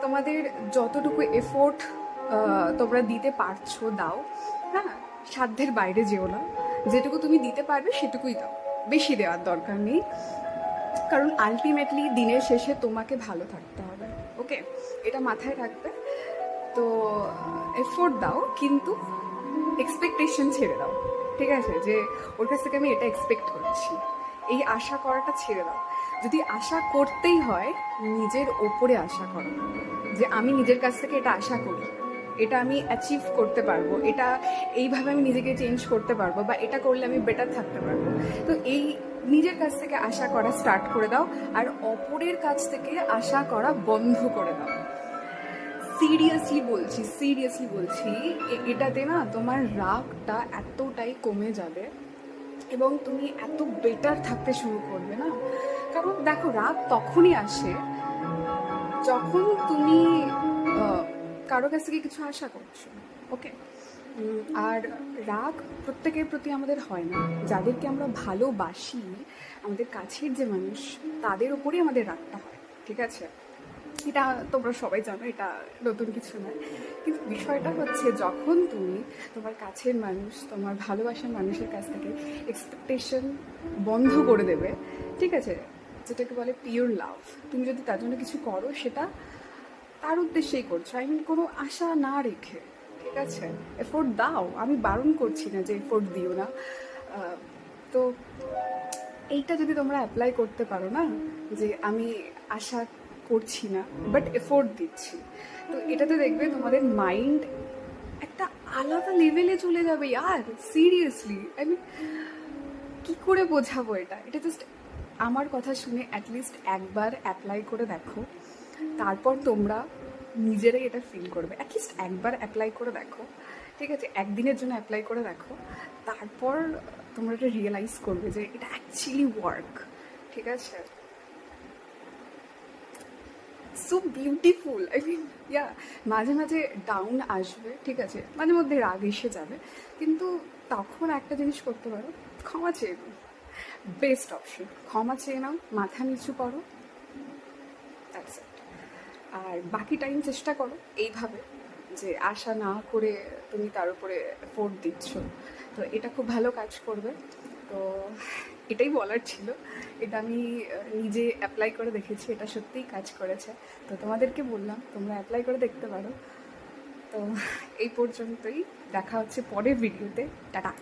তোমাদের যতটুকু এফোর্ট তোমরা দিতে পারছো দাও, হ্যাঁ, সাধ্যের বাইরে যেও না, যেটুকু তুমি দিতে পারবে সেটুকুই দাও, বেশি দেওয়ার দরকার নেই। কারণ আলটিমেটলি দিনের শেষে তোমাকে ভালো থাকতে হবে, ওকে, এটা মাথায় রাখবে। তো এফোর্ট দাও, কিন্তু এক্সপেকটেশন ছেড়ে দাও, ঠিক আছে, যে ওর কাছ থেকে আমি এটা এক্সপেক্ট করছি, এই আশা করাটা ছেড়ে দাও। যদি আশা করতেই হয়, নিজের ওপরে আশা করো, যে আমি নিজের কাছ থেকে এটা আশা করি, এটা আমি অ্যাচিভ করতে পারবো, এটা এইভাবে আমি নিজেকে চেঞ্জ করতে পারবো, বা এটা করলে আমি বেটার থাকতে পারবো। তো এই নিজের কাছ থেকে আশা করা স্টার্ট করে দাও, আর অপরের কাছ থেকে আশা করা বন্ধ করে দাও। সিরিয়াসলি বলছি, এটাতে না তোমার রাগটা এতটাই কমে যাবে এবং তুমি এত বেটার থাকতে শুরু করবে না। কারণ দেখো, রাগ তখনই আসে যখন তুমি কারো কাছ থেকে কিছু আশা করছো, ওকে। আর রাগ প্রত্যেকের প্রতি আমাদের হয় না। যাদেরকে আমরা ভালোবাসি, আমাদের কাছের যে মানুষ, তাদের উপরেই আমাদের রাগটা হয়, ঠিক আছে। এটা তোমরা সবাই জানো, এটা নতুন কিছু নয়। কিন্তু বিষয়টা হচ্ছে, যখন তুমি তোমার কাছের মানুষ, তোমার ভালোবাসার মানুষের কাছ থেকে এক্সপেকটেশন বন্ধ করে দেবে, ঠিক আছে, যেটাকে বলে পিওর লাভ, তুমি যদি তার জন্য কিছু করো, সেটা তার উদ্দেশ্যেই করছো, কোনো আশা না রেখে, ঠিক আছে। এফোর্ট দাও, আমি বারণ করছি না যে এফোর্ট দিও না। তো এইটা যদি তোমরা অ্যাপ্লাই করতে পারো না, যে আমি আশা করছি না বাট এফোর্ট দিচ্ছি, তো এটাতে দেখবে তোমাদের মাইন্ড একটা আলাদা লেভেলে চলে যাবে। আর সিরিয়াসলি কী করে বোঝাবো এটা, এটা জাস্ট আমার কথা শুনে অ্যাটলিস্ট একবার অ্যাপ্লাই করে দেখো, তারপর তোমরা নিজেরাই এটা ফিল করবে। অ্যাটলিস্ট একবার অ্যাপ্লাই করে দেখো, ঠিক আছে, একদিনের জন্য অ্যাপ্লাই করে দেখো, তারপর তোমরা এটা রিয়েলাইজ করবে যে এটা অ্যাকচুয়ালি ওয়ার্ক, ঠিক আছে। সো বিউটিফুল, মাঝে মাঝে ডাউন আসবে, ঠিক আছে, মাঝে মধ্যে রাগ এসে যাবে, কিন্তু তখন একটা জিনিস করতে পারো, ক্ষমা চেয়ে নাও। বেস্ট অপশন, ক্ষমা চেয়ে নাও, মাথা নিচু করো, দ্যাটস ইট। আর বাকি টাইম চেষ্টা করো এইভাবে, যে আশা না করে তুমি তার উপরে এফোর্ট দিচ্ছ, তো এটা খুব ভালো কাজ করবে। তো এটাই বলার ছিল, এটা আমি নিজে অ্যাপ্লাই করে দেখেছি, এটা সত্যিই কাজ করেছে, তো তোমাদেরকে বললাম তোমরা অ্যাপ্লাই করে দেখতে পারো। তো এই পর্যন্তই, দেখা হচ্ছে পরের ভিডিওতে, টাটা।